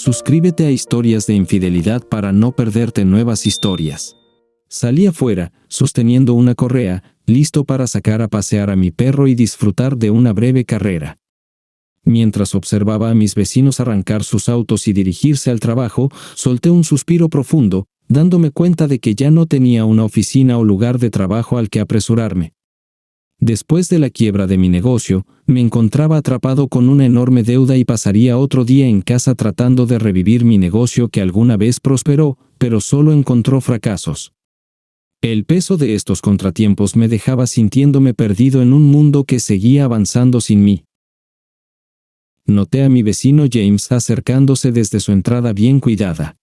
Suscríbete a Historias de Infidelidad para no perderte nuevas historias. Salí afuera, sosteniendo una correa, listo para sacar a pasear a mi perro y disfrutar de una breve carrera. Mientras observaba a mis vecinos arrancar sus autos y dirigirse al trabajo, solté un suspiro profundo, dándome cuenta de que ya no tenía una oficina o lugar de trabajo al que apresurarme. Después de la quiebra de mi negocio, me encontraba atrapado con una enorme deuda y pasaría otro día en casa tratando de revivir mi negocio que alguna vez prosperó, pero solo encontró fracasos. El peso de estos contratiempos me dejaba sintiéndome perdido en un mundo que seguía avanzando sin mí. Noté a mi vecino James acercándose desde su entrada bien cuidada.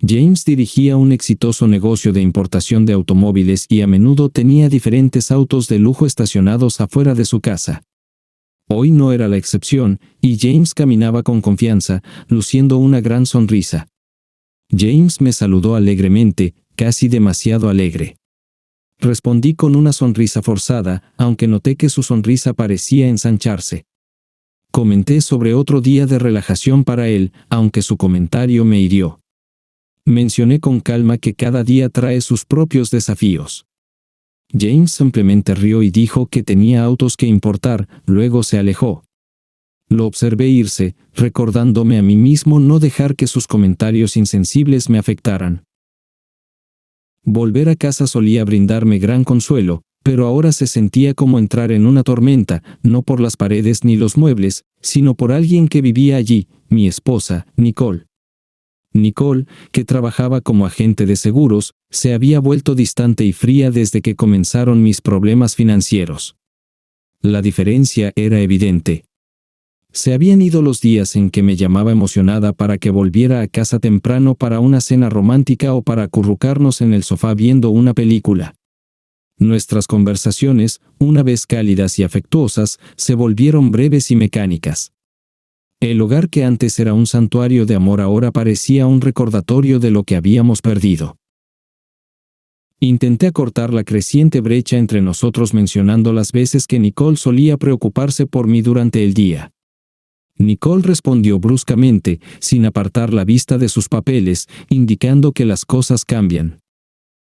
James dirigía un exitoso negocio de importación de automóviles y a menudo tenía diferentes autos de lujo estacionados afuera de su casa. Hoy no era la excepción, y James caminaba con confianza, luciendo una gran sonrisa. James me saludó alegremente, casi demasiado alegre. Respondí con una sonrisa forzada, aunque noté que su sonrisa parecía ensancharse. Comenté sobre otro día de relajación para él, aunque su comentario me hirió. Mencioné con calma que cada día trae sus propios desafíos. James simplemente rió y dijo que tenía autos que importar, luego se alejó. Lo observé irse, recordándome a mí mismo no dejar que sus comentarios insensibles me afectaran. Volver a casa solía brindarme gran consuelo, pero ahora se sentía como entrar en una tormenta, no por las paredes ni los muebles, sino por alguien que vivía allí, mi esposa, Nicole. Nicole, que trabajaba como agente de seguros, se había vuelto distante y fría desde que comenzaron mis problemas financieros. La diferencia era evidente. Se habían ido los días en que me llamaba emocionada para que volviera a casa temprano para una cena romántica o para acurrucarnos en el sofá viendo una película. Nuestras conversaciones, una vez cálidas y afectuosas, se volvieron breves y mecánicas. El hogar que antes era un santuario de amor ahora parecía un recordatorio de lo que habíamos perdido. Intenté acortar la creciente brecha entre nosotros mencionando las veces que Nicole solía preocuparse por mí durante el día. Nicole respondió bruscamente, sin apartar la vista de sus papeles, indicando que las cosas cambian.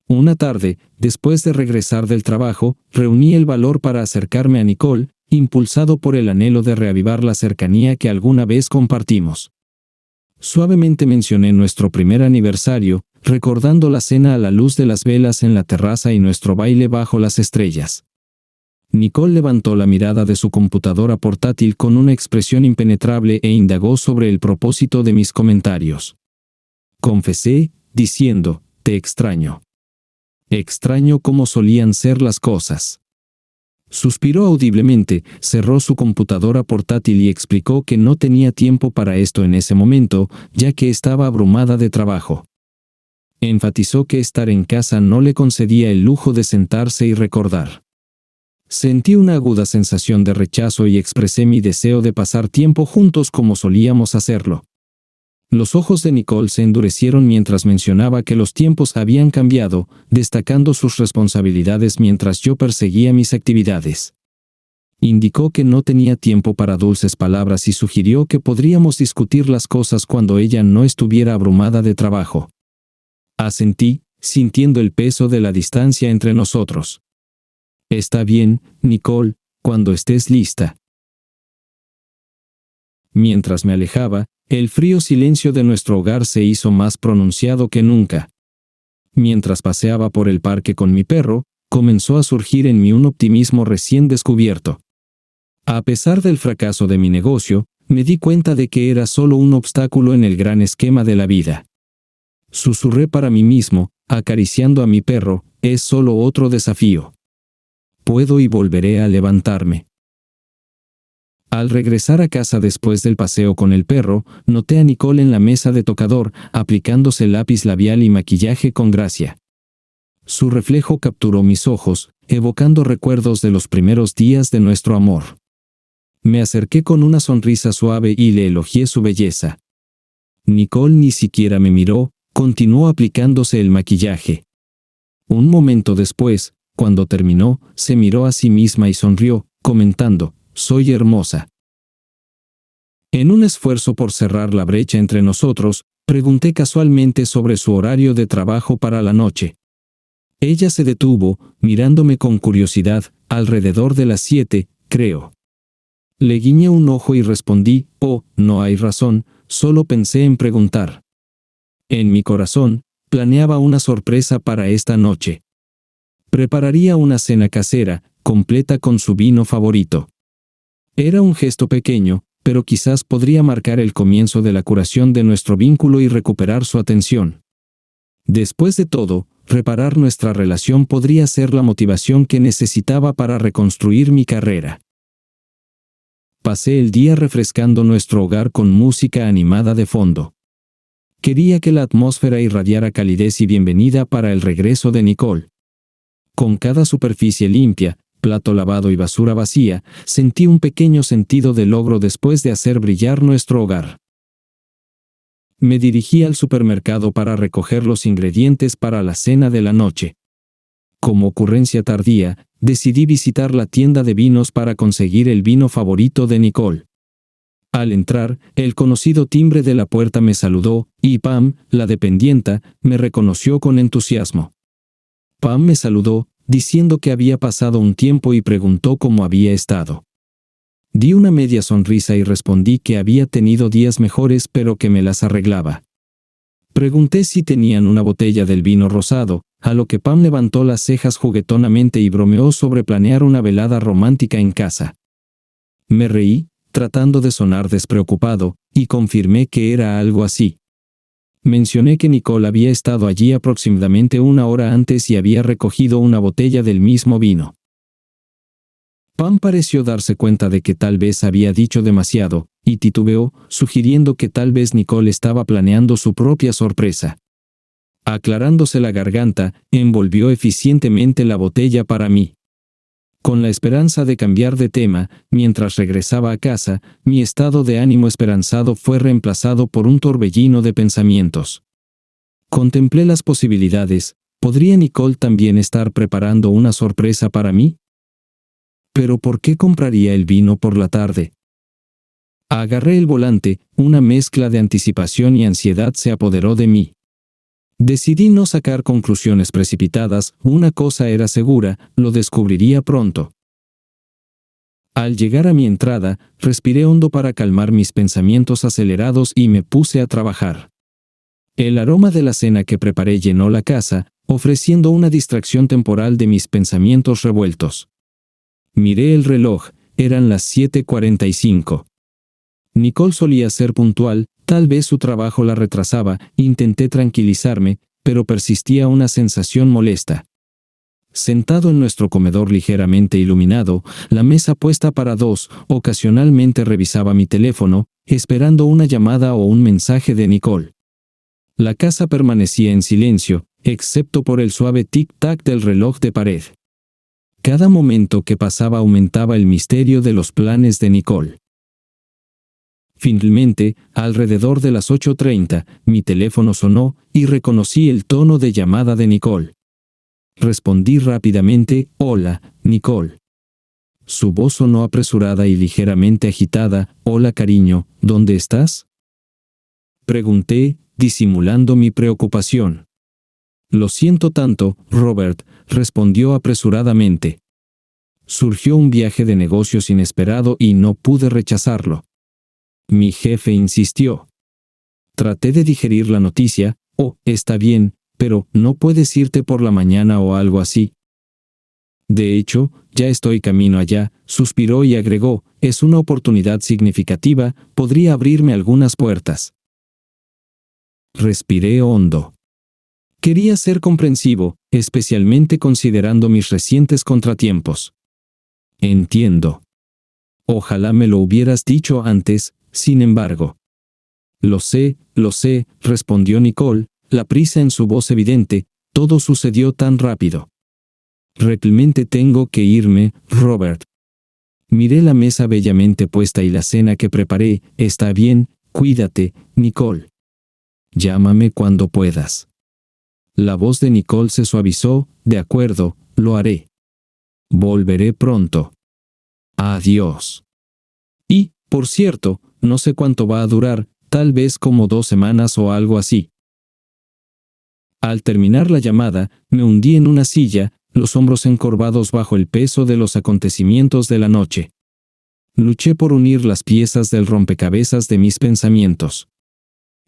Una tarde, después de regresar del trabajo, reuní el valor para acercarme a Nicole, impulsado por el anhelo de reavivar la cercanía que alguna vez compartimos. Suavemente mencioné nuestro primer aniversario, recordando la cena a la luz de las velas en la terraza y nuestro baile bajo las estrellas. Nicole levantó la mirada de su computadora portátil con una expresión impenetrable e indagó sobre el propósito de mis comentarios. Confesé, diciendo, «Te extraño. Extraño cómo solían ser las cosas». Suspiró audiblemente, cerró su computadora portátil y explicó que no tenía tiempo para esto en ese momento, ya que estaba abrumada de trabajo. Enfatizó que estar en casa no le concedía el lujo de sentarse y recordar. Sentí una aguda sensación de rechazo y expresé mi deseo de pasar tiempo juntos como solíamos hacerlo. Los ojos de Nicole se endurecieron mientras mencionaba que los tiempos habían cambiado, destacando sus responsabilidades mientras yo perseguía mis actividades. Indicó que no tenía tiempo para dulces palabras y sugirió que podríamos discutir las cosas cuando ella no estuviera abrumada de trabajo. Asentí, sintiendo el peso de la distancia entre nosotros. «Está bien, Nicole, cuando estés lista». Mientras me alejaba, el frío silencio de nuestro hogar se hizo más pronunciado que nunca. Mientras paseaba por el parque con mi perro, comenzó a surgir en mí un optimismo recién descubierto. A pesar del fracaso de mi negocio, me di cuenta de que era solo un obstáculo en el gran esquema de la vida. Susurré para mí mismo, acariciando a mi perro, es solo otro desafío. Puedo y volveré a levantarme. Al regresar a casa después del paseo con el perro, noté a Nicole en la mesa de tocador, aplicándose lápiz labial y maquillaje con gracia. Su reflejo capturó mis ojos, evocando recuerdos de los primeros días de nuestro amor. Me acerqué con una sonrisa suave y le elogié su belleza. Nicole ni siquiera me miró, continuó aplicándose el maquillaje. Un momento después, cuando terminó, se miró a sí misma y sonrió, comentando, «Soy hermosa». En un esfuerzo por cerrar la brecha entre nosotros, pregunté casualmente sobre su horario de trabajo para la noche. Ella se detuvo, mirándome con curiosidad, alrededor de las 7, creo. Le guiñé un ojo y respondí, oh, no hay razón, solo pensé en preguntar. En mi corazón, planeaba una sorpresa para esta noche. Prepararía una cena casera, completa con su vino favorito. Era un gesto pequeño, pero quizás podría marcar el comienzo de la curación de nuestro vínculo y recuperar su atención. Después de todo, reparar nuestra relación podría ser la motivación que necesitaba para reconstruir mi carrera. Pasé el día refrescando nuestro hogar con música animada de fondo. Quería que la atmósfera irradiara calidez y bienvenida para el regreso de Nicole. Con cada superficie limpia, plato lavado y basura vacía, sentí un pequeño sentido de logro después de hacer brillar nuestro hogar. Me dirigí al supermercado para recoger los ingredientes para la cena de la noche. Como ocurrencia tardía, decidí visitar la tienda de vinos para conseguir el vino favorito de Nicole. Al entrar, el conocido timbre de la puerta me saludó, y Pam, la dependienta, me reconoció con entusiasmo. Pam me saludó, diciendo que había pasado un tiempo y preguntó cómo había estado. Di una media sonrisa y respondí que había tenido días mejores pero que me las arreglaba. Pregunté si tenían una botella del vino rosado, a lo que Pam levantó las cejas juguetonamente y bromeó sobre planear una velada romántica en casa. Me reí, tratando de sonar despreocupado, y confirmé que era algo así. Mencioné que Nicole había estado allí aproximadamente una hora antes y había recogido una botella del mismo vino. Pam pareció darse cuenta de que tal vez había dicho demasiado, y titubeó, sugiriendo que tal vez Nicole estaba planeando su propia sorpresa. Aclarándose la garganta, envolvió eficientemente la botella para mí. Con la esperanza de cambiar de tema, mientras regresaba a casa, mi estado de ánimo esperanzado fue reemplazado por un torbellino de pensamientos. Contemplé las posibilidades. ¿Podría Nicole también estar preparando una sorpresa para mí? ¿Pero por qué compraría el vino por la tarde? Agarré el volante, una mezcla de anticipación y ansiedad se apoderó de mí. Decidí no sacar conclusiones precipitadas, una cosa era segura, lo descubriría pronto. Al llegar a mi entrada, respiré hondo para calmar mis pensamientos acelerados y me puse a trabajar. El aroma de la cena que preparé llenó la casa, ofreciendo una distracción temporal de mis pensamientos revueltos. Miré el reloj, eran las 7:45. Nicole solía ser puntual, tal vez su trabajo la retrasaba, intenté tranquilizarme, pero persistía una sensación molesta. Sentado en nuestro comedor ligeramente iluminado, la mesa puesta para dos, ocasionalmente revisaba mi teléfono, esperando una llamada o un mensaje de Nicole. La casa permanecía en silencio, excepto por el suave tic-tac del reloj de pared. Cada momento que pasaba aumentaba el misterio de los planes de Nicole. Finalmente, alrededor de las 8:30, mi teléfono sonó y reconocí el tono de llamada de Nicole. Respondí rápidamente, «Hola, Nicole». Su voz sonó apresurada y ligeramente agitada, «Hola cariño, ¿dónde estás?». Pregunté, disimulando mi preocupación. «Lo siento tanto, Robert», respondió apresuradamente. Surgió un viaje de negocios inesperado y no pude rechazarlo. Mi jefe insistió. Traté de digerir la noticia, «Oh, está bien, pero ¿no puedes irte por la mañana o algo así?». «De hecho, ya estoy camino allá», suspiró y agregó, «es una oportunidad significativa, podría abrirme algunas puertas». Respiré hondo. Quería ser comprensivo, especialmente considerando mis recientes contratiempos. «Entiendo. Ojalá me lo hubieras dicho antes, sin embargo». Lo sé», respondió Nicole, la prisa en su voz evidente, «todo sucedió tan rápido». «Realmente tengo que irme, Robert». Miré la mesa bellamente puesta y la cena que preparé. «Está bien, cuídate, Nicole. Llámame cuando puedas». La voz de Nicole se suavizó. «De acuerdo, lo haré. Volveré pronto. Adiós». Y, por cierto, no sé cuánto va a durar, tal vez como 2 semanas o algo así. Al terminar la llamada, me hundí en una silla, los hombros encorvados bajo el peso de los acontecimientos de la noche. Luché por unir las piezas del rompecabezas de mis pensamientos.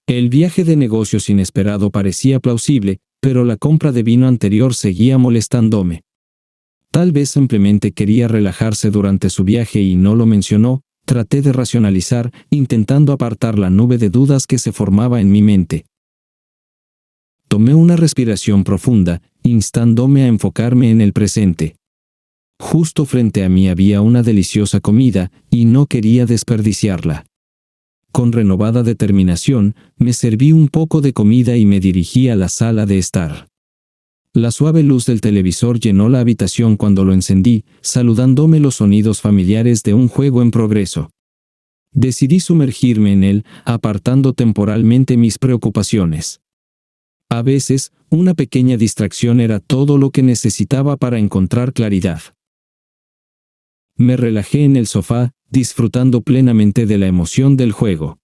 El viaje de negocios inesperado parecía plausible, pero la compra de vino anterior seguía molestándome. Tal vez simplemente quería relajarse durante su viaje y no lo mencionó. Traté de racionalizar, intentando apartar la nube de dudas que se formaba en mi mente. Tomé una respiración profunda, instándome a enfocarme en el presente. Justo frente a mí había una deliciosa comida, y no quería desperdiciarla. Con renovada determinación, me serví un poco de comida y me dirigí a la sala de estar. La suave luz del televisor llenó la habitación cuando lo encendí, saludándome los sonidos familiares de un juego en progreso. Decidí sumergirme en él, apartando temporalmente mis preocupaciones. A veces, una pequeña distracción era todo lo que necesitaba para encontrar claridad. Me relajé en el sofá, disfrutando plenamente de la emoción del juego.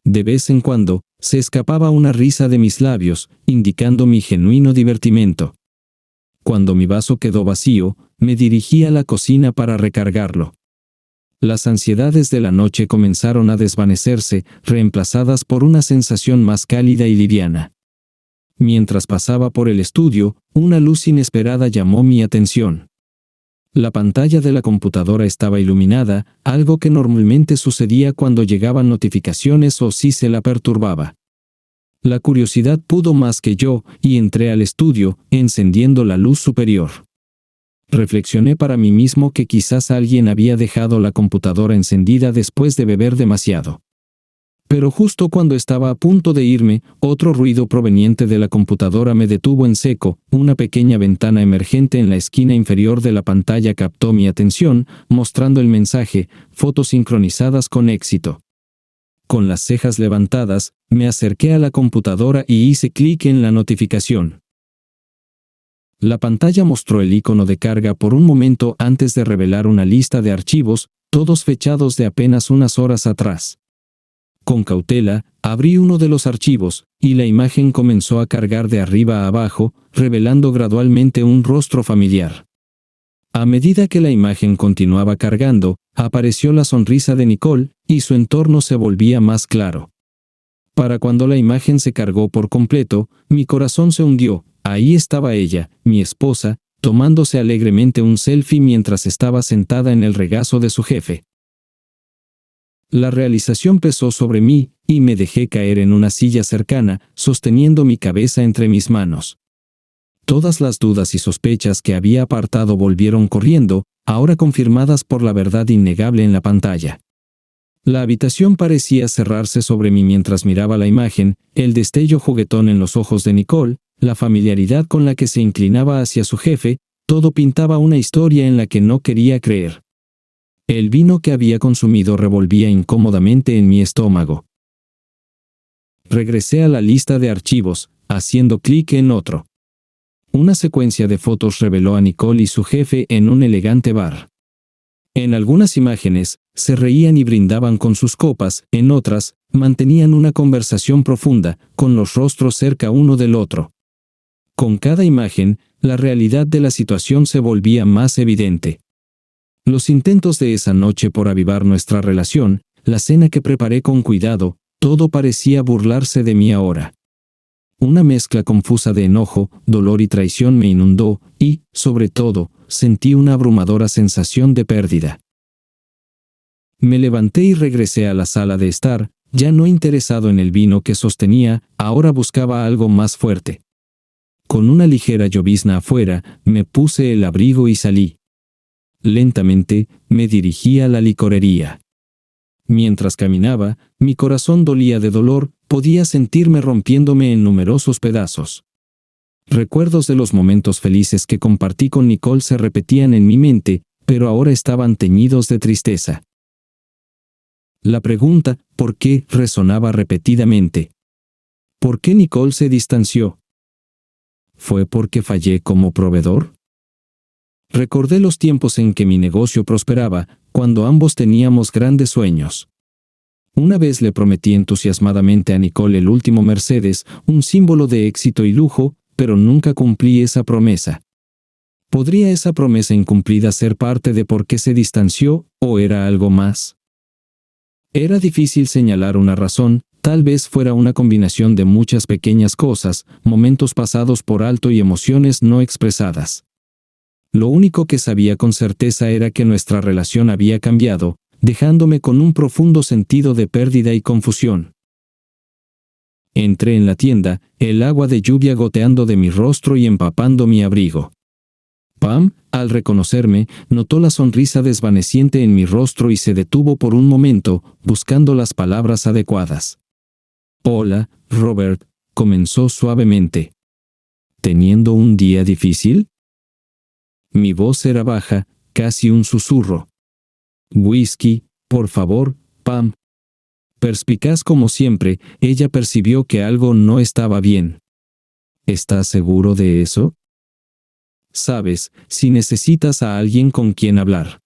De vez en cuando, se escapaba una risa de mis labios, indicando mi genuino divertimento. Cuando mi vaso quedó vacío, me dirigí a la cocina para recargarlo. Las ansiedades de la noche comenzaron a desvanecerse, reemplazadas por una sensación más cálida y liviana. Mientras pasaba por el estudio, una luz inesperada llamó mi atención. La pantalla de la computadora estaba iluminada, algo que normalmente sucedía cuando llegaban notificaciones o si se la perturbaba. La curiosidad pudo más que yo, y entré al estudio, encendiendo la luz superior. Reflexioné para mí mismo que quizás alguien había dejado la computadora encendida después de beber demasiado. Pero justo cuando estaba a punto de irme, otro ruido proveniente de la computadora me detuvo en seco. Una pequeña ventana emergente en la esquina inferior de la pantalla captó mi atención, mostrando el mensaje: fotos sincronizadas con éxito. Con las cejas levantadas, me acerqué a la computadora y hice clic en la notificación. La pantalla mostró el icono de carga por un momento antes de revelar una lista de archivos, todos fechados de apenas unas horas atrás. Con cautela, abrí uno de los archivos, y la imagen comenzó a cargar de arriba a abajo, revelando gradualmente un rostro familiar. A medida que la imagen continuaba cargando, apareció la sonrisa de Nicole, y su entorno se volvía más claro. Para cuando la imagen se cargó por completo, mi corazón se hundió. Ahí estaba ella, mi esposa, tomándose alegremente un selfie mientras estaba sentada en el regazo de su jefe. La realización pesó sobre mí, y me dejé caer en una silla cercana, sosteniendo mi cabeza entre mis manos. Todas las dudas y sospechas que había apartado volvieron corriendo, ahora confirmadas por la verdad innegable en la pantalla. La habitación parecía cerrarse sobre mí mientras miraba la imagen, el destello juguetón en los ojos de Nicole, la familiaridad con la que se inclinaba hacia su jefe, todo pintaba una historia en la que no quería creer. El vino que había consumido revolvía incómodamente en mi estómago. Regresé a la lista de archivos, haciendo clic en otro. Una secuencia de fotos reveló a Nicole y su jefe en un elegante bar. En algunas imágenes, se reían y brindaban con sus copas, en otras, mantenían una conversación profunda, con los rostros cerca uno del otro. Con cada imagen, la realidad de la situación se volvía más evidente. Los intentos de esa noche por avivar nuestra relación, la cena que preparé con cuidado, todo parecía burlarse de mí ahora. Una mezcla confusa de enojo, dolor y traición me inundó, y, sobre todo, sentí una abrumadora sensación de pérdida. Me levanté y regresé a la sala de estar, ya no interesado en el vino que sostenía, ahora buscaba algo más fuerte. Con una ligera llovizna afuera, me puse el abrigo y salí. Lentamente, me dirigí a la licorería. Mientras caminaba, mi corazón dolía de dolor, podía sentirme rompiéndome en numerosos pedazos. Recuerdos de los momentos felices que compartí con Nicole se repetían en mi mente, pero ahora estaban teñidos de tristeza. La pregunta, ¿por qué?, resonaba repetidamente. ¿Por qué Nicole se distanció? ¿Fue porque fallé como proveedor? Recordé los tiempos en que mi negocio prosperaba, cuando ambos teníamos grandes sueños. Una vez le prometí entusiasmadamente a Nicole el último Mercedes, un símbolo de éxito y lujo, pero nunca cumplí esa promesa. ¿Podría esa promesa incumplida ser parte de por qué se distanció, o era algo más? Era difícil señalar una razón, tal vez fuera una combinación de muchas pequeñas cosas, momentos pasados por alto y emociones no expresadas. Lo único que sabía con certeza era que nuestra relación había cambiado, dejándome con un profundo sentido de pérdida y confusión. Entré en la tienda, el agua de lluvia goteando de mi rostro y empapando mi abrigo. Pam, al reconocerme, notó la sonrisa desvaneciente en mi rostro y se detuvo por un momento, buscando las palabras adecuadas. «Hola, Robert», comenzó suavemente. ¿Teniendo un día difícil? Mi voz era baja, casi un susurro. «Whisky, por favor, Pam». Perspicaz como siempre, ella percibió que algo no estaba bien. ¿Estás seguro de eso? Sabes, si necesitas a alguien con quien hablar.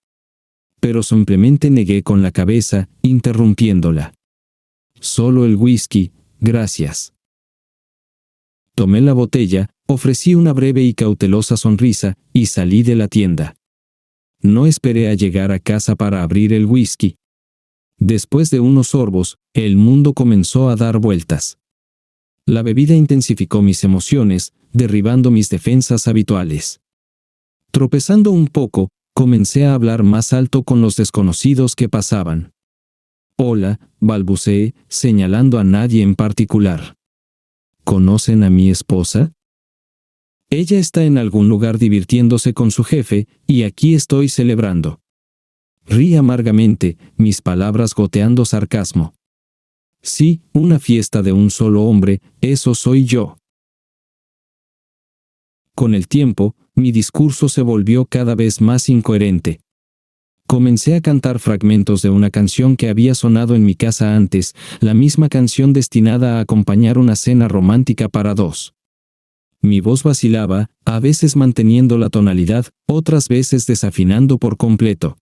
Pero simplemente negué con la cabeza, interrumpiéndola. Solo el whisky, gracias. Tomé la botella, ofrecí una breve y cautelosa sonrisa, y salí de la tienda. No esperé a llegar a casa para abrir el whisky. Después de unos sorbos, el mundo comenzó a dar vueltas. La bebida intensificó mis emociones, derribando mis defensas habituales. Tropezando un poco, comencé a hablar más alto con los desconocidos que pasaban. «Hola», balbuceé, señalando a nadie en particular. ¿Conocen a mi esposa? Ella está en algún lugar divirtiéndose con su jefe, y aquí estoy celebrando. Rí amargamente, mis palabras goteando sarcasmo. Sí, una fiesta de un solo hombre, eso soy yo. Con el tiempo, mi discurso se volvió cada vez más incoherente. Comencé a cantar fragmentos de una canción que había sonado en mi casa antes, la misma canción destinada a acompañar una cena romántica para dos. Mi voz vacilaba, a veces manteniendo la tonalidad, otras veces desafinando por completo.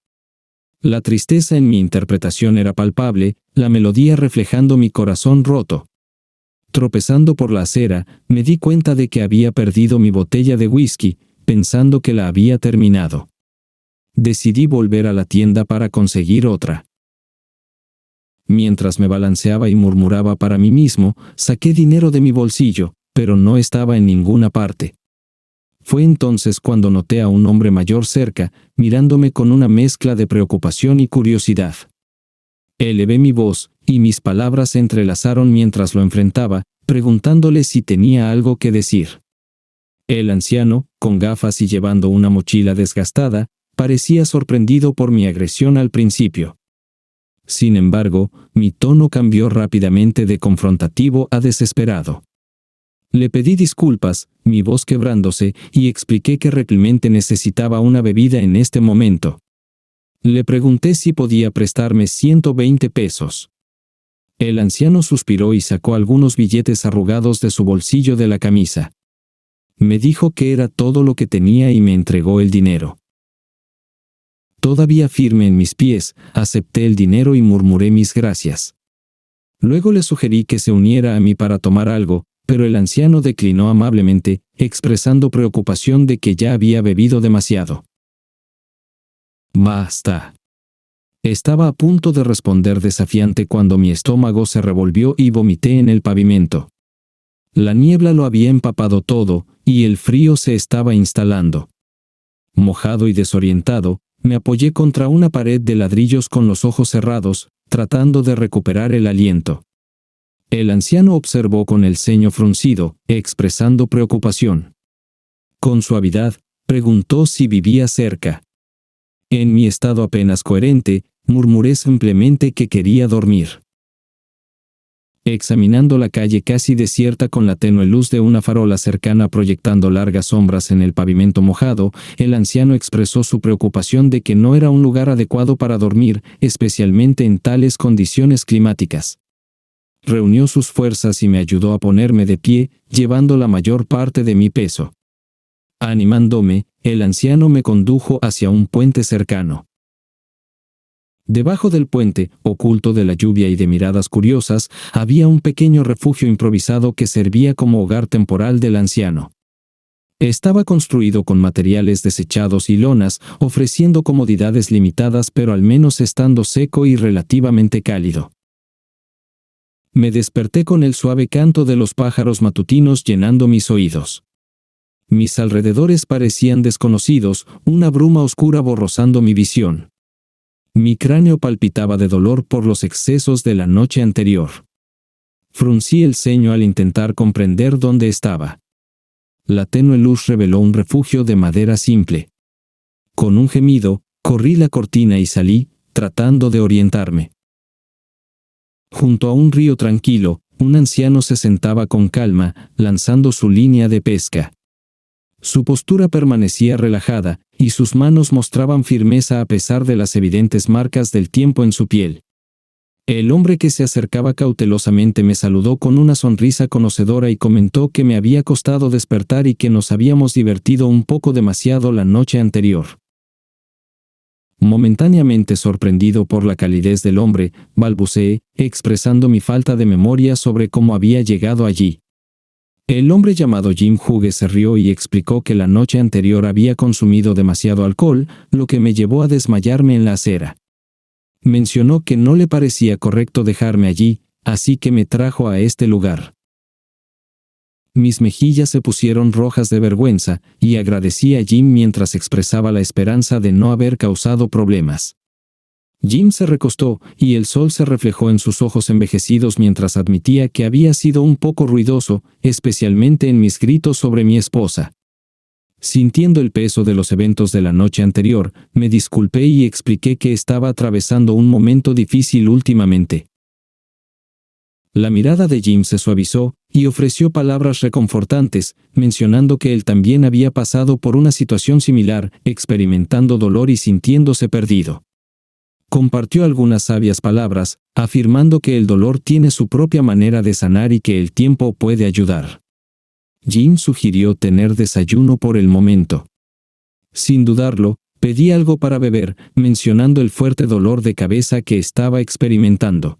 La tristeza en mi interpretación era palpable, la melodía reflejando mi corazón roto. Tropezando por la acera, me di cuenta de que había perdido mi botella de whisky, pensando que la había terminado. Decidí volver a la tienda para conseguir otra. Mientras me balanceaba y murmuraba para mí mismo, saqué dinero de mi bolsillo, pero no estaba en ninguna parte. Fue entonces cuando noté a un hombre mayor cerca, mirándome con una mezcla de preocupación y curiosidad. Elevé mi voz, y mis palabras se entrelazaron mientras lo enfrentaba, preguntándole si tenía algo que decir. El anciano, con gafas y llevando una mochila desgastada, parecía sorprendido por mi agresión al principio. Sin embargo, mi tono cambió rápidamente de confrontativo a desesperado. Le pedí disculpas, mi voz quebrándose, y expliqué que realmente necesitaba una bebida en este momento. Le pregunté si podía prestarme 120 pesos. El anciano suspiró y sacó algunos billetes arrugados de su bolsillo de la camisa. Me dijo que era todo lo que tenía y me entregó el dinero. Todavía firme en mis pies, acepté el dinero y murmuré mis gracias. Luego le sugerí que se uniera a mí para tomar algo, pero el anciano declinó amablemente, expresando preocupación de que ya había bebido demasiado. «Basta». Estaba a punto de responder desafiante cuando mi estómago se revolvió y vomité en el pavimento. La niebla lo había empapado todo, y el frío se estaba instalando. Mojado y desorientado, me apoyé contra una pared de ladrillos con los ojos cerrados, tratando de recuperar el aliento. El anciano observó con el ceño fruncido, expresando preocupación. Con suavidad, preguntó si vivía cerca. En mi estado apenas coherente, murmuré simplemente que quería dormir. Examinando la calle casi desierta con la tenue luz de una farola cercana proyectando largas sombras en el pavimento mojado, el anciano expresó su preocupación de que no era un lugar adecuado para dormir, especialmente en tales condiciones climáticas. Reunió sus fuerzas y me ayudó a ponerme de pie, llevando la mayor parte de mi peso. Animándome, el anciano me condujo hacia un puente cercano. Debajo del puente, oculto de la lluvia y de miradas curiosas, había un pequeño refugio improvisado que servía como hogar temporal del anciano. Estaba construido con materiales desechados y lonas, ofreciendo comodidades limitadas pero al menos estando seco y relativamente cálido. Me desperté con el suave canto de los pájaros matutinos llenando mis oídos. Mis alrededores parecían desconocidos, una bruma oscura borrosando mi visión. Mi cráneo palpitaba de dolor por los excesos de la noche anterior. Fruncí el ceño al intentar comprender dónde estaba. La tenue luz reveló un refugio de madera simple. Con un gemido, corrí la cortina y salí, tratando de orientarme. Junto a un río tranquilo, un anciano se sentaba con calma, lanzando su línea de pesca. Su postura permanecía relajada, y sus manos mostraban firmeza a pesar de las evidentes marcas del tiempo en su piel. El hombre que se acercaba cautelosamente me saludó con una sonrisa conocedora y comentó que me había costado despertar y que nos habíamos divertido un poco demasiado la noche anterior. Momentáneamente sorprendido por la calidez del hombre, balbuceé, expresando mi falta de memoria sobre cómo había llegado allí. El hombre llamado Jim Hughes se rió y explicó que la noche anterior había consumido demasiado alcohol, lo que me llevó a desmayarme en la acera. Mencionó que no le parecía correcto dejarme allí, así que me trajo a este lugar. Mis mejillas se pusieron rojas de vergüenza, y agradecí a Jim mientras expresaba la esperanza de no haber causado problemas. Jim se recostó, y el sol se reflejó en sus ojos envejecidos mientras admitía que había sido un poco ruidoso, especialmente en mis gritos sobre mi esposa. Sintiendo el peso de los eventos de la noche anterior, me disculpé y expliqué que estaba atravesando un momento difícil últimamente. La mirada de Jim se suavizó, y ofreció palabras reconfortantes, mencionando que él también había pasado por una situación similar, experimentando dolor y sintiéndose perdido. Compartió algunas sabias palabras, afirmando que el dolor tiene su propia manera de sanar y que el tiempo puede ayudar. Jim sugirió tener desayuno por el momento. Sin dudarlo, pedí algo para beber, mencionando el fuerte dolor de cabeza que estaba experimentando.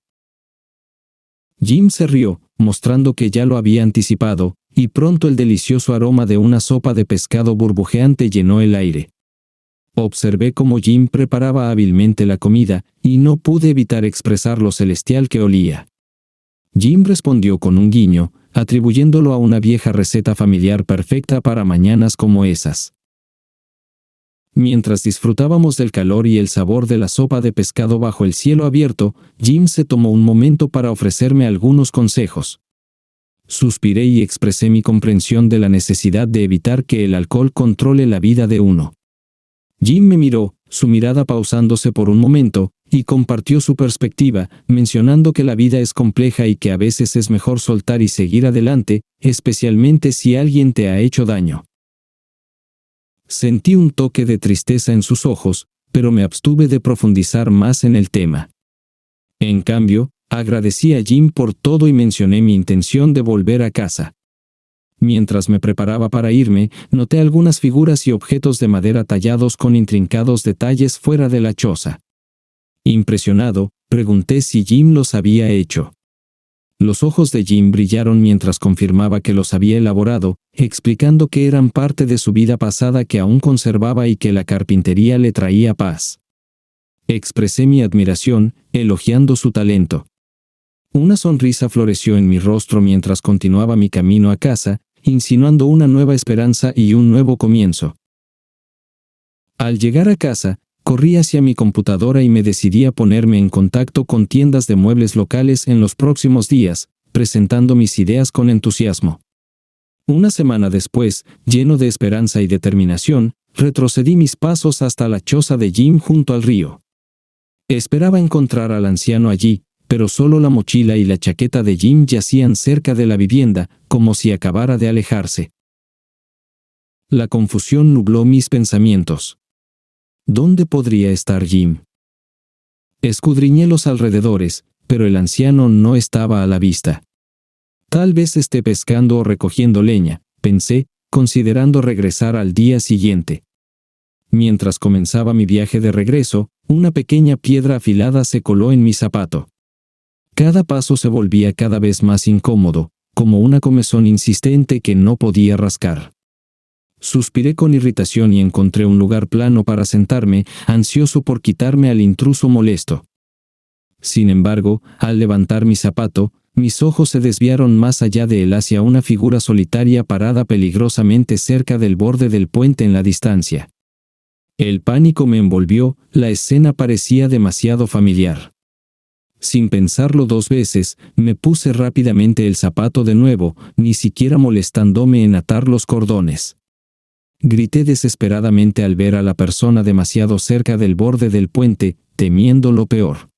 Jim se rió, mostrando que ya lo había anticipado, y pronto el delicioso aroma de una sopa de pescado burbujeante llenó el aire. Observé cómo Jim preparaba hábilmente la comida, y no pude evitar expresar lo celestial que olía. Jim respondió con un guiño, atribuyéndolo a una vieja receta familiar perfecta para mañanas como esas. Mientras disfrutábamos del calor y el sabor de la sopa de pescado bajo el cielo abierto, Jim se tomó un momento para ofrecerme algunos consejos. Suspiré y expresé mi comprensión de la necesidad de evitar que el alcohol controle la vida de uno. Jim me miró, su mirada pausándose por un momento, y compartió su perspectiva, mencionando que la vida es compleja y que a veces es mejor soltar y seguir adelante, especialmente si alguien te ha hecho daño. Sentí un toque de tristeza en sus ojos, pero me abstuve de profundizar más en el tema. En cambio, agradecí a Jim por todo y mencioné mi intención de volver a casa. Mientras me preparaba para irme, noté algunas figuras y objetos de madera tallados con intrincados detalles fuera de la choza. Impresionado, pregunté si Jim los había hecho. Los ojos de Jim brillaron mientras confirmaba que los había elaborado, explicando que eran parte de su vida pasada que aún conservaba y que la carpintería le traía paz. Expresé mi admiración, elogiando su talento. Una sonrisa floreció en mi rostro mientras continuaba mi camino a casa, insinuando una nueva esperanza y un nuevo comienzo. Al llegar a casa, corrí hacia mi computadora y me decidí a ponerme en contacto con tiendas de muebles locales en los próximos días, presentando mis ideas con entusiasmo. Una semana después, lleno de esperanza y determinación, retrocedí mis pasos hasta la choza de Jim junto al río. Esperaba encontrar al anciano allí, pero solo la mochila y la chaqueta de Jim yacían cerca de la vivienda, como si acabara de alejarse. La confusión nubló mis pensamientos. ¿Dónde podría estar Jim? Escudriñé los alrededores, pero el anciano no estaba a la vista. Tal vez esté pescando o recogiendo leña, pensé, considerando regresar al día siguiente. Mientras comenzaba mi viaje de regreso, una pequeña piedra afilada se coló en mi zapato. Cada paso se volvía cada vez más incómodo, como una comezón insistente que no podía rascar. Suspiré con irritación y encontré un lugar plano para sentarme, ansioso por quitarme al intruso molesto. Sin embargo, al levantar mi zapato, mis ojos se desviaron más allá de él hacia una figura solitaria parada peligrosamente cerca del borde del puente en la distancia. El pánico me envolvió, la escena parecía demasiado familiar. Sin pensarlo 2 veces, me puse rápidamente el zapato de nuevo, ni siquiera molestándome en atar los cordones. Grité desesperadamente al ver a la persona demasiado cerca del borde del puente, temiendo lo peor.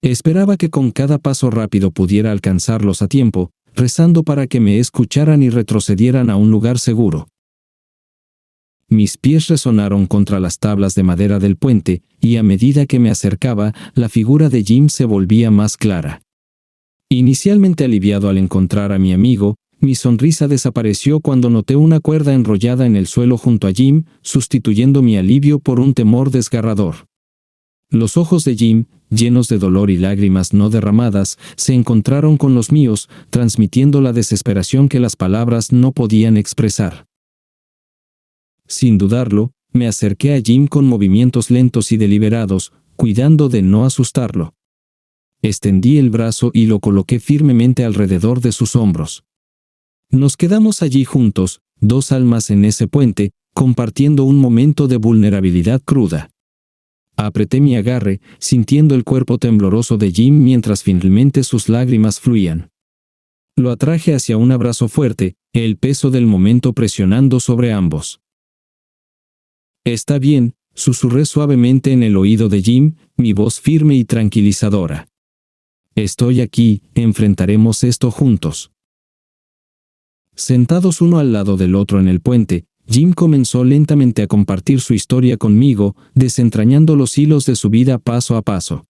Esperaba que con cada paso rápido pudiera alcanzarlos a tiempo, rezando para que me escucharan y retrocedieran a un lugar seguro. Mis pies resonaron contra las tablas de madera del puente, y a medida que me acercaba, la figura de Jim se volvía más clara. Inicialmente aliviado al encontrar a mi amigo, mi sonrisa desapareció cuando noté una cuerda enrollada en el suelo junto a Jim, sustituyendo mi alivio por un temor desgarrador. Los ojos de Jim, llenos de dolor y lágrimas no derramadas, se encontraron con los míos, transmitiendo la desesperación que las palabras no podían expresar. Sin dudarlo, me acerqué a Jim con movimientos lentos y deliberados, cuidando de no asustarlo. Extendí el brazo y lo coloqué firmemente alrededor de sus hombros. Nos quedamos allí juntos, 2 almas en ese puente, compartiendo un momento de vulnerabilidad cruda. Apreté mi agarre, sintiendo el cuerpo tembloroso de Jim mientras finalmente sus lágrimas fluían. Lo atraje hacia un abrazo fuerte, el peso del momento presionando sobre ambos. «Está bien», susurré suavemente en el oído de Jim, mi voz firme y tranquilizadora. «Estoy aquí, enfrentaremos esto juntos». Sentados uno al lado del otro en el puente, Jim comenzó lentamente a compartir su historia conmigo, desentrañando los hilos de su vida paso a paso.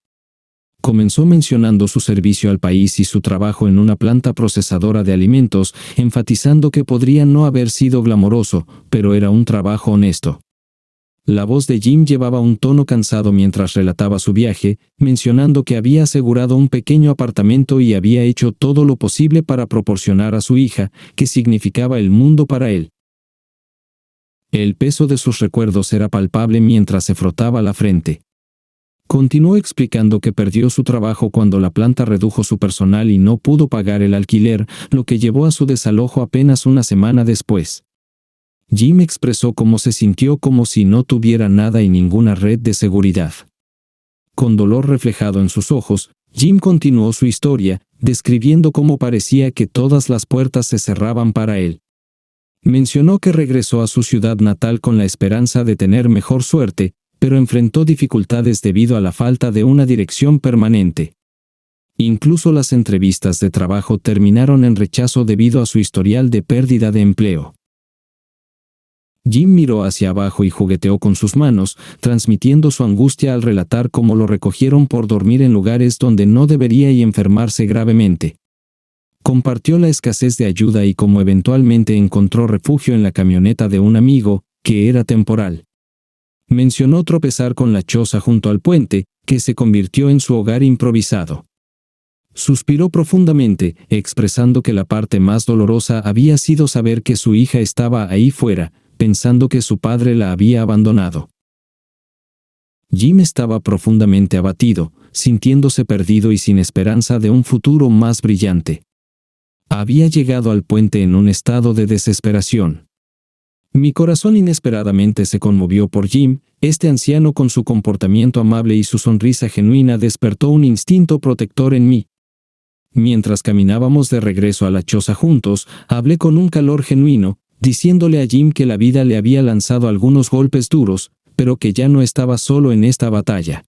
Comenzó mencionando su servicio al país y su trabajo en una planta procesadora de alimentos, enfatizando que podría no haber sido glamoroso, pero era un trabajo honesto. La voz de Jim llevaba un tono cansado mientras relataba su viaje, mencionando que había asegurado un pequeño apartamento y había hecho todo lo posible para proporcionar a su hija, que significaba el mundo para él. El peso de sus recuerdos era palpable mientras se frotaba la frente. Continuó explicando que perdió su trabajo cuando la planta redujo su personal y no pudo pagar el alquiler, lo que llevó a su desalojo apenas una semana después. Jim expresó cómo se sintió como si no tuviera nada y ninguna red de seguridad. Con dolor reflejado en sus ojos, Jim continuó su historia, describiendo cómo parecía que todas las puertas se cerraban para él. Mencionó que regresó a su ciudad natal con la esperanza de tener mejor suerte, pero enfrentó dificultades debido a la falta de una dirección permanente. Incluso las entrevistas de trabajo terminaron en rechazo debido a su historial de pérdida de empleo. Jim miró hacia abajo y jugueteó con sus manos, transmitiendo su angustia al relatar cómo lo recogieron por dormir en lugares donde no debería y enfermarse gravemente. Compartió la escasez de ayuda y cómo eventualmente encontró refugio en la camioneta de un amigo, que era temporal. Mencionó tropezar con la choza junto al puente, que se convirtió en su hogar improvisado. Suspiró profundamente, expresando que la parte más dolorosa había sido saber que su hija estaba ahí fuera, pensando que su padre la había abandonado. Jim estaba profundamente abatido, sintiéndose perdido y sin esperanza de un futuro más brillante. Había llegado al puente en un estado de desesperación. Mi corazón inesperadamente se conmovió por Jim, este anciano con su comportamiento amable y su sonrisa genuina despertó un instinto protector en mí. Mientras caminábamos de regreso a la choza juntos, hablé con un calor genuino, diciéndole a Jim que la vida le había lanzado algunos golpes duros, pero que ya no estaba solo en esta batalla.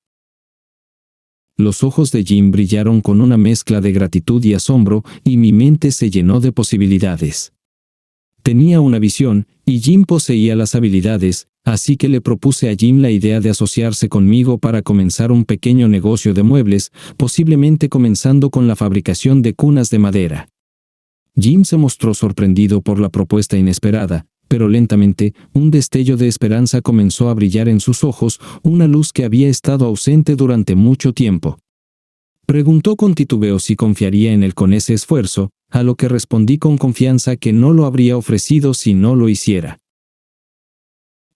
Los ojos de Jim brillaron con una mezcla de gratitud y asombro, y mi mente se llenó de posibilidades. Tenía una visión, y Jim poseía las habilidades, así que le propuse a Jim la idea de asociarse conmigo para comenzar un pequeño negocio de muebles, posiblemente comenzando con la fabricación de cunas de madera. Jim se mostró sorprendido por la propuesta inesperada, pero lentamente, un destello de esperanza comenzó a brillar en sus ojos, una luz que había estado ausente durante mucho tiempo. Preguntó con titubeo si confiaría en él con ese esfuerzo, a lo que respondí con confianza que no lo habría ofrecido si no lo hiciera.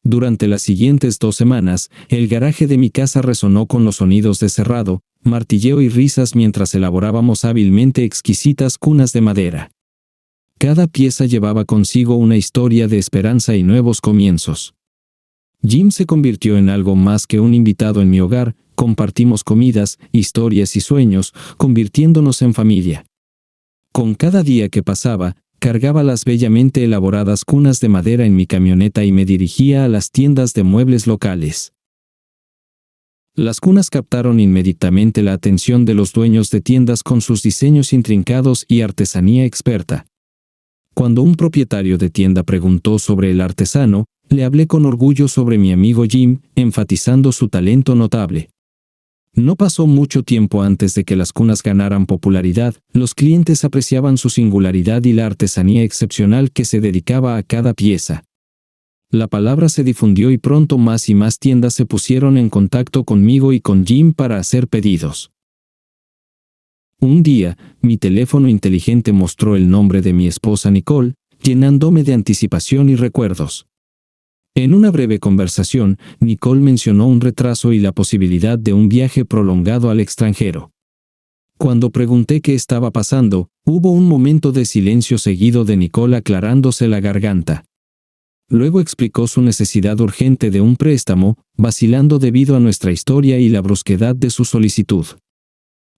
Durante las siguientes 2 semanas, el garaje de mi casa resonó con los sonidos de cerrado, martilleo y risas mientras elaborábamos hábilmente exquisitas cunas de madera. Cada pieza llevaba consigo una historia de esperanza y nuevos comienzos. Jim se convirtió en algo más que un invitado en mi hogar, compartimos comidas, historias y sueños, convirtiéndonos en familia. Con cada día que pasaba, cargaba las bellamente elaboradas cunas de madera en mi camioneta y me dirigía a las tiendas de muebles locales. Las cunas captaron inmediatamente la atención de los dueños de tiendas con sus diseños intrincados y artesanía experta. Cuando un propietario de tienda preguntó sobre el artesano, le hablé con orgullo sobre mi amigo Jim, enfatizando su talento notable. No pasó mucho tiempo antes de que las cunas ganaran popularidad, los clientes apreciaban su singularidad y la artesanía excepcional que se dedicaba a cada pieza. La palabra se difundió y pronto más y más tiendas se pusieron en contacto conmigo y con Jim para hacer pedidos. Un día, mi teléfono inteligente mostró el nombre de mi esposa Nicole, llenándome de anticipación y recuerdos. En una breve conversación, Nicole mencionó un retraso y la posibilidad de un viaje prolongado al extranjero. Cuando pregunté qué estaba pasando, hubo un momento de silencio seguido de Nicole aclarándose la garganta. Luego explicó su necesidad urgente de un préstamo, vacilando debido a nuestra historia y la brusquedad de su solicitud.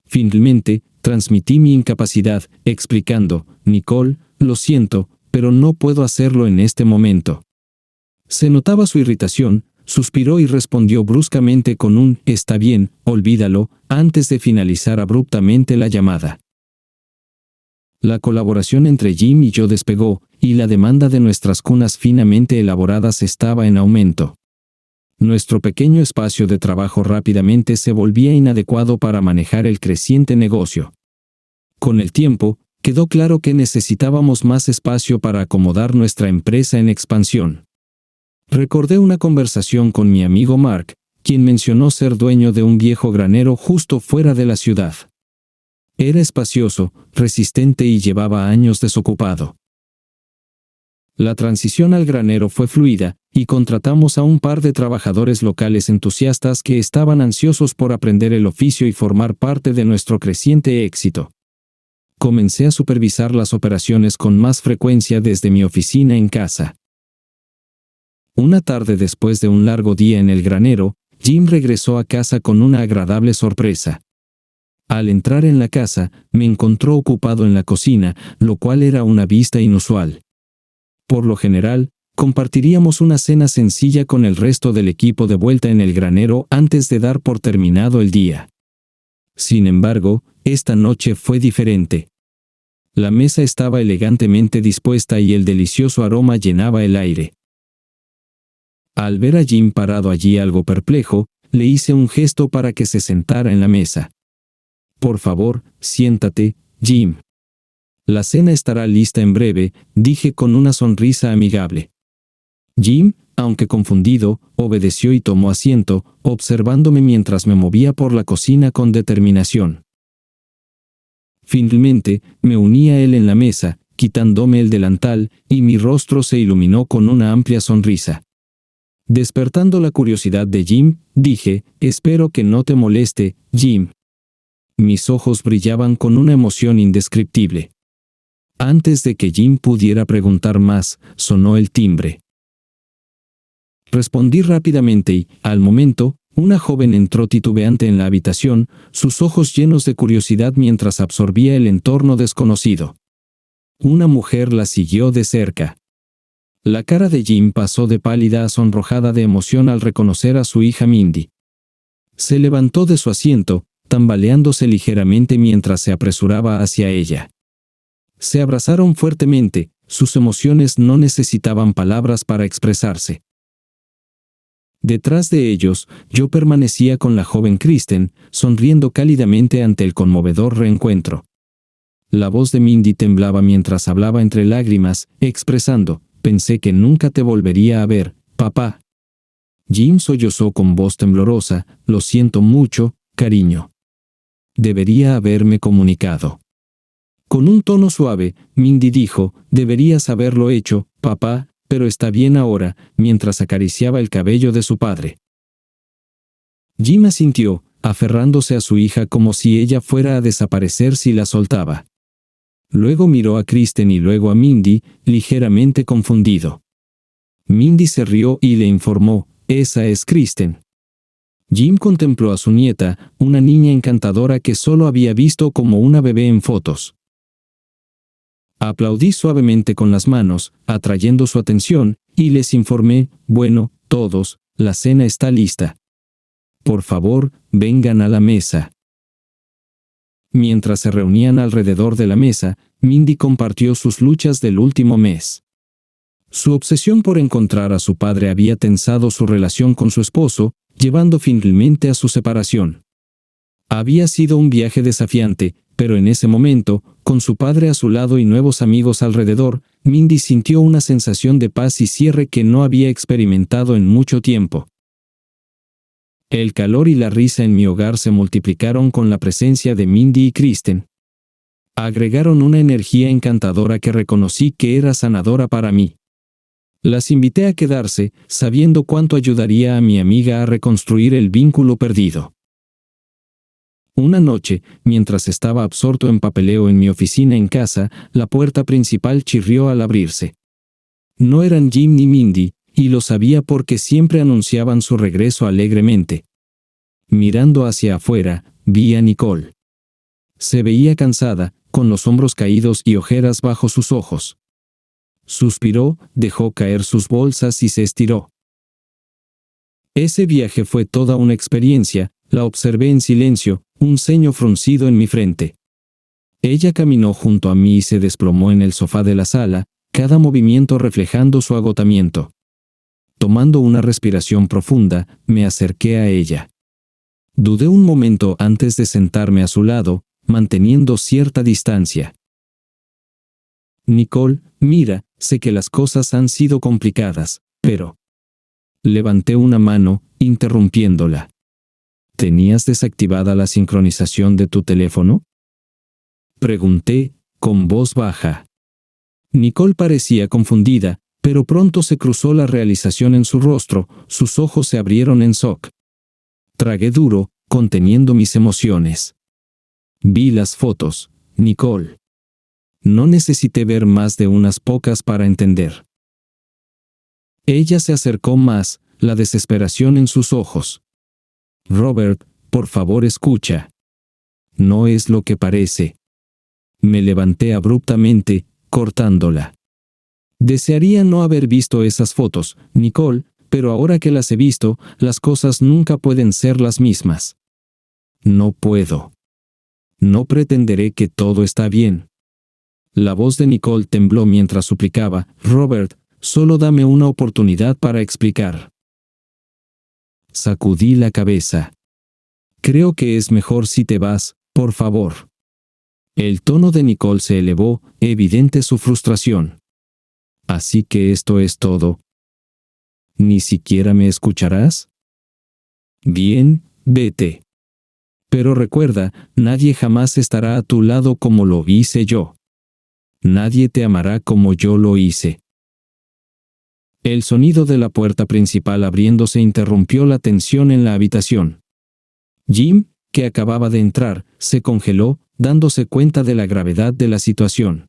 Finalmente, transmití mi incapacidad, explicando: «Nicole, lo siento, pero no puedo hacerlo en este momento». Se notaba su irritación, suspiró y respondió bruscamente con un «está bien, olvídalo», antes de finalizar abruptamente la llamada. La colaboración entre Jim y yo despegó, y la demanda de nuestras cunas finamente elaboradas estaba en aumento. Nuestro pequeño espacio de trabajo rápidamente se volvía inadecuado para manejar el creciente negocio. Con el tiempo, quedó claro que necesitábamos más espacio para acomodar nuestra empresa en expansión. Recordé una conversación con mi amigo Mark, quien mencionó ser dueño de un viejo granero justo fuera de la ciudad. Era espacioso, resistente y llevaba años desocupado. La transición al granero fue fluida, y contratamos a un par de trabajadores locales entusiastas que estaban ansiosos por aprender el oficio y formar parte de nuestro creciente éxito. Comencé a supervisar las operaciones con más frecuencia desde mi oficina en casa. Una tarde después de un largo día en el granero, Jim regresó a casa con una agradable sorpresa. Al entrar en la casa, me encontró ocupado en la cocina, lo cual era una vista inusual. Por lo general, compartiríamos una cena sencilla con el resto del equipo de vuelta en el granero antes de dar por terminado el día. Sin embargo, esta noche fue diferente. La mesa estaba elegantemente dispuesta y el delicioso aroma llenaba el aire. Al ver a Jim parado allí algo perplejo, le hice un gesto para que se sentara en la mesa. «Por favor, siéntate, Jim. La cena estará lista en breve», dije con una sonrisa amigable. Jim, aunque confundido, obedeció y tomó asiento, observándome mientras me movía por la cocina con determinación. Finalmente, me uní a él en la mesa, quitándome el delantal, y mi rostro se iluminó con una amplia sonrisa. Despertando la curiosidad de Jim, dije: «Espero que no te moleste, Jim». Mis ojos brillaban con una emoción indescriptible. Antes de que Jim pudiera preguntar más, sonó el timbre. Respondí rápidamente y, al momento, una joven entró titubeante en la habitación, sus ojos llenos de curiosidad mientras absorbía el entorno desconocido. Una mujer la siguió de cerca. La cara de Jim pasó de pálida a sonrojada de emoción al reconocer a su hija Mindy. Se levantó de su asiento, tambaleándose ligeramente mientras se apresuraba hacia ella. Se abrazaron fuertemente, sus emociones no necesitaban palabras para expresarse. Detrás de ellos, yo permanecía con la joven Kristen, sonriendo cálidamente ante el conmovedor reencuentro. La voz de Mindy temblaba mientras hablaba entre lágrimas, expresando: pensé que nunca te volvería a ver, papá. Jim sollozó con voz temblorosa, lo siento mucho, cariño. Debería haberme comunicado. Con un tono suave, Mindy dijo, deberías haberlo hecho, papá, pero está bien ahora, mientras acariciaba el cabello de su padre. Jim asintió, aferrándose a su hija como si ella fuera a desaparecer si la soltaba. Luego miró a Kristen y luego a Mindy, ligeramente confundido. Mindy se rió y le informó, esa es Kristen. Jim contempló a su nieta, una niña encantadora que solo había visto como una bebé en fotos. Aplaudí suavemente con las manos, atrayendo su atención, y les informé, bueno, todos, la cena está lista. Por favor, vengan a la mesa. Mientras se reunían alrededor de la mesa, Mindy compartió sus luchas del último mes. Su obsesión por encontrar a su padre había tensado su relación con su esposo, llevando finalmente a su separación. Había sido un viaje desafiante, pero en ese momento, con su padre a su lado y nuevos amigos alrededor, Mindy sintió una sensación de paz y cierre que no había experimentado en mucho tiempo. El calor y la risa en mi hogar se multiplicaron con la presencia de Mindy y Kristen. Agregaron una energía encantadora que reconocí que era sanadora para mí. Las invité a quedarse, sabiendo cuánto ayudaría a mi amiga a reconstruir el vínculo perdido. Una noche, mientras estaba absorto en papeleo en mi oficina en casa, la puerta principal chirrió al abrirse. No eran Jim ni Mindy, y lo sabía porque siempre anunciaban su regreso alegremente. Mirando hacia afuera, vi a Nicole. Se veía cansada, con los hombros caídos y ojeras bajo sus ojos. Suspiró, dejó caer sus bolsas y se estiró. Ese viaje fue toda una experiencia, la observé en silencio, un ceño fruncido en mi frente. Ella caminó junto a mí y se desplomó en el sofá de la sala, cada movimiento reflejando su agotamiento. Tomando una respiración profunda, me acerqué a ella. Dudé un momento antes de sentarme a su lado, manteniendo cierta distancia. Nicole, mira, sé que las cosas han sido complicadas, pero... Levanté una mano, interrumpiéndola. ¿Tenías desactivada la sincronización de tu teléfono? Pregunté, con voz baja. Nicole parecía confundida, pero pronto se cruzó la realización en su rostro, sus ojos se abrieron en shock. Tragué duro, conteniendo mis emociones. Vi las fotos, Nicole. No necesité ver más de unas pocas para entender. Ella se acercó más, la desesperación en sus ojos. Robert, por favor escucha. No es lo que parece. Me levanté abruptamente, cortándola. Desearía no haber visto esas fotos, Nicole, pero ahora que las he visto, las cosas nunca pueden ser las mismas. No puedo. No pretenderé que todo está bien. La voz de Nicole tembló mientras suplicaba, Robert, solo dame una oportunidad para explicar. Sacudí la cabeza. Creo que es mejor si te vas, por favor. El tono de Nicole se elevó, evidente su frustración. Así que esto es todo. ¿Ni siquiera me escucharás? Bien, vete. Pero recuerda, nadie jamás estará a tu lado como lo hice yo. Nadie te amará como yo lo hice. El sonido de la puerta principal abriéndose interrumpió la tensión en la habitación. Jim, que acababa de entrar, se congeló, dándose cuenta de la gravedad de la situación.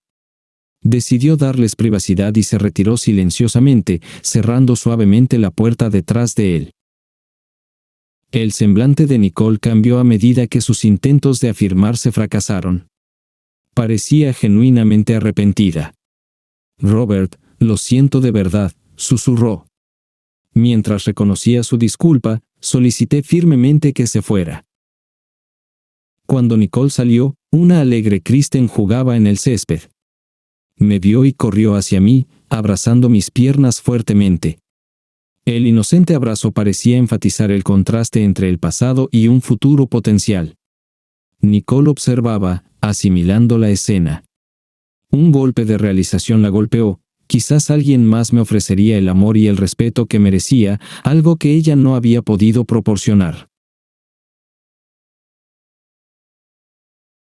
Decidió darles privacidad y se retiró silenciosamente, cerrando suavemente la puerta detrás de él. El semblante de Nicole cambió a medida que sus intentos de afirmarse fracasaron. Parecía genuinamente arrepentida. Robert, lo siento de verdad, susurró. Mientras reconocía su disculpa, solicité firmemente que se fuera. Cuando Nicole salió, una alegre Kristen jugaba en el césped. Me vio y corrió hacia mí, abrazando mis piernas fuertemente. El inocente abrazo parecía enfatizar el contraste entre el pasado y un futuro potencial. Nicole observaba, asimilando la escena. Un golpe de realización la golpeó, Quizás alguien más me ofrecería el amor y el respeto que merecía, algo que ella no había podido proporcionar.